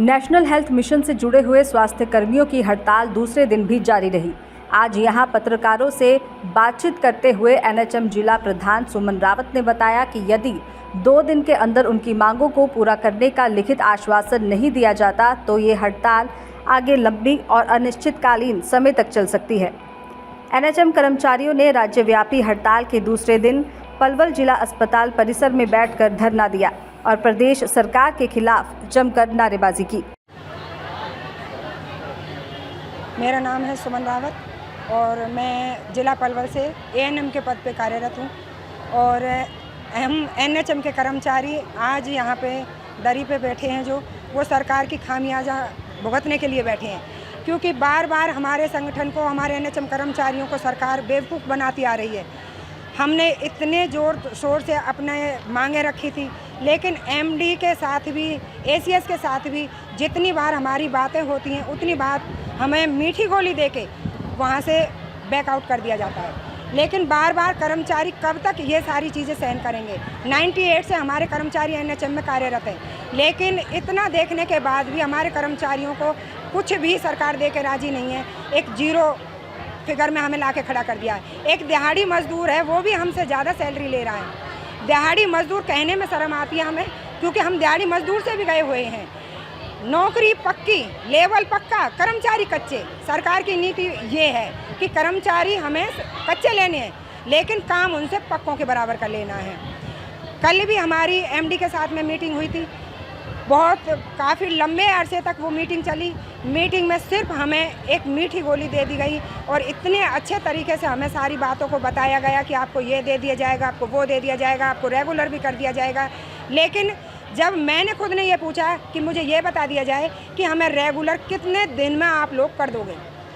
National health mission से जुड़े हुए स्वास्थ्य कर्मियों की हड़ताल दूसरे दिन भी जारी रही। आज यहां पत्रकारों से बातचीत करते हुए एनएचएम जिला प्रधान सुमन रावत ने बताया कि यदि 2 दिन के अंदर उनकी मांगों को पूरा करने का लिखित आश्वासन नहीं दिया जाता तो ये हड़ताल आगे लंबी और अनिश्चितकालीन समय तक चल सकती है। एनएचएम कर्मचारियों ने राज्यव्यापी हड़ताल के दूसरे दिन पलवल जिला अस्पताल परिसर में बैठकर धरना दिया और प्रदेश सरकार के खिलाफ जमकर नारेबाजी की। मेरा नाम है सुमन रावत और मैं जिला पलवल से एएनएम के पद पे कार्यरत हूँ और हम एनएचएम के कर्मचारी आज यहाँ पे दरी पे बैठे हैं जो वो सरकार की खामियाजा भुगतने के लिए बैठे हैं, क्योंकि बार बार हमारे संगठन को, हमारे एनएचएम कर्मचारियों को सरकार बेवकूफ़ बनाती आ रही है। हमने इतने जोर शोर से अपने मांगे रखी थी, लेकिन एमडी के साथ भी, एसीएस के साथ भी जितनी बार हमारी बातें होती हैं उतनी बार हमें मीठी गोली देके वहाँ से बैकआउट कर दिया जाता है। लेकिन बार बार कर्मचारी कब तक ये सारी चीज़ें सहन करेंगे। 98 से हमारे कर्मचारी एनएचएम में कार्यरत हैं, लेकिन इतना देखने के बाद भी हमारे कर्मचारियों को कुछ भी सरकार दे के राज़ी नहीं है। एक जीरो फिगर में हमें लाके खड़ा कर दिया है। एक दिहाड़ी मजदूर है, वो भी हमसे ज़्यादा सैलरी ले रहा है। दिहाड़ी मजदूर कहने में शर्म आती है हमें, क्योंकि हम दिहाड़ी मजदूर से भी गए हुए हैं। नौकरी पक्की, लेवल पक्का, कर्मचारी कच्चे। सरकार की नीति ये है कि कर्मचारी हमें कच्चे लेने हैं, लेकिन काम उनसे पक्कों के बराबर कर लेना है। कल भी हमारी एमडी के साथ में मीटिंग हुई थी, काफ़ी लंबे अरसे तक वो मीटिंग चली। मीटिंग में सिर्फ हमें एक मीठी गोली दे दी गई और इतने अच्छे तरीके से हमें सारी बातों को बताया गया कि आपको ये दे दिया जाएगा, आपको वो दे दिया जाएगा, आपको रेगुलर भी कर दिया जाएगा। लेकिन जब मैंने खुद ने ये पूछा कि मुझे ये बता दिया जाए कि हमें रेगुलर कितने दिन में आप लोग कर दोगे,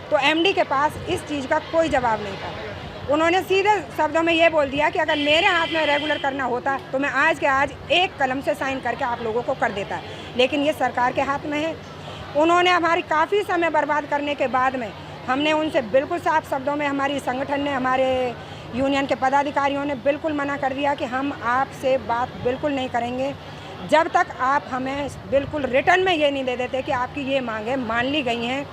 तो एमडी के पास इस चीज़ का कोई जवाब नहीं था। उन्होंने सीधे शब्दों में ये बोल दिया कि अगर मेरे हाथ में रेगुलर करना होता तो मैं आज के आज एक कलम से साइन करके आप लोगों को कर देता, लेकिन ये सरकार के हाथ में है। उन्होंने हमारी काफ़ी समय बर्बाद करने के बाद में हमने उनसे बिल्कुल साफ शब्दों में, हमारी संगठन ने, हमारे यूनियन के पदाधिकारियों ने बिल्कुल मना कर दिया कि हम आपसे बात बिल्कुल नहीं करेंगे जब तक आप हमें बिल्कुल रिटर्न में ये नहीं दे देते कि आपकी ये मांगें मान ली गई हैं।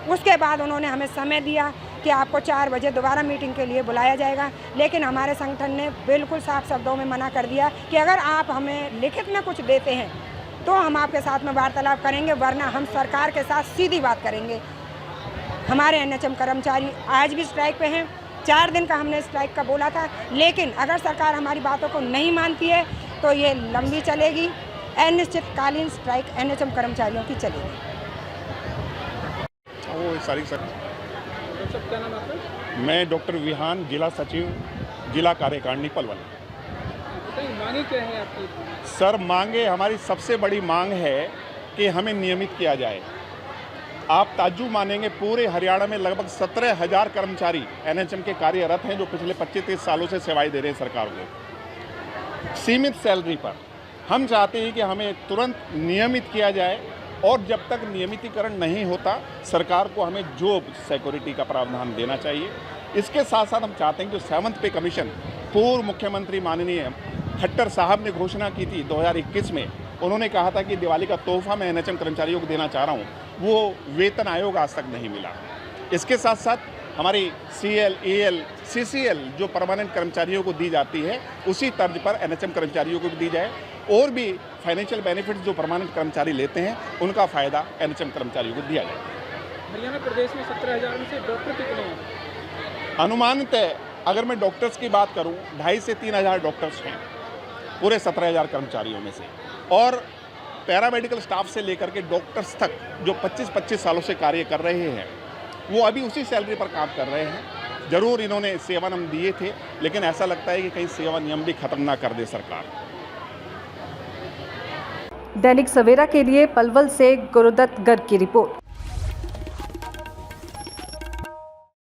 उसके बाद उन्होंने हमें समय दिया कि आपको 4 बजे दोबारा मीटिंग के लिए बुलाया जाएगा, लेकिन हमारे संगठन ने बिल्कुल साफ शब्दों में मना कर दिया कि अगर आप हमें लिखित में कुछ देते हैं तो हम आपके साथ में वार्तालाप करेंगे, वरना हम सरकार के साथ सीधी बात करेंगे। हमारे एनएचएम कर्मचारी आज भी स्ट्राइक पे हैं। 4 दिन का हमने स्ट्राइक का बोला था, लेकिन अगर सरकार हमारी बातों को नहीं मानती है तो ये लंबी चलेगी। अनिश्चितकालीन स्ट्राइक एनएचएम कर्मचारियों की चलेगी। क्या नाम है आपका? मैं डॉक्टर विहान, जिला सचिव, जिला कार्यकारिणी पलवल। मांगे क्या है आपकी? सर, मांगे, हमारी सबसे बड़ी मांग है कि हमें नियमित किया जाए। आप ताज्जुब मानेंगे, पूरे हरियाणा में लगभग 17,000 कर्मचारी एनएचएम के कार्यरत हैं जो पिछले 25-30 सालों से सेवाएं दे रहे हैं सरकार को सीमित सैलरी पर। हम चाहते हैं कि हमें तुरंत नियमित किया जाए, और जब तक नियमितीकरण नहीं होता सरकार को हमें जॉब सिक्योरिटी का प्रावधान देना चाहिए। इसके साथ साथ हम चाहते हैं कि जो 7th पे कमीशन पूर्व मुख्यमंत्री माननीय खट्टर साहब ने घोषणा की थी 2021 में, उन्होंने कहा था कि दिवाली का तोहफा मैं एनएचएम कर्मचारियों को देना चाह रहा हूँ, वो वेतन आयोग आज तक नहीं मिला। इसके साथ साथ हमारी सीएल, एएल, सीसीएल जो परमानेंट कर्मचारियों को दी जाती है, उसी तर्ज पर एनएचएम कर्मचारियों को भी दी जाए, और भी फाइनेंशियल बेनिफिट्स जो परमानेंट कर्मचारी लेते हैं उनका फ़ायदा एनएचएम कर्मचारियों को दिया जाए। हरियाणा प्रदेश में 17,000 में से डॉक्टर कितने हैं? अनुमानित अगर मैं डॉक्टर्स की बात करूं, 2,500 से 3,000 डॉक्टर्स हैं पूरे 17,000 कर्मचारियों में से, और पैरामेडिकल स्टाफ से लेकर के डॉक्टर्स तक जो 25-25 सालों से कार्य कर रहे हैं वो अभी उसी सैलरी पर काम कर रहे हैं। ज़रूर इन्होंने सेवा नियम दिए थे, लेकिन ऐसा लगता है कि कहीं सेवा नियम भी खत्म ना कर दे सरकार। दैनिक सवेरा के लिए पलवल से गुरुदत्त गर्ग की रिपोर्ट।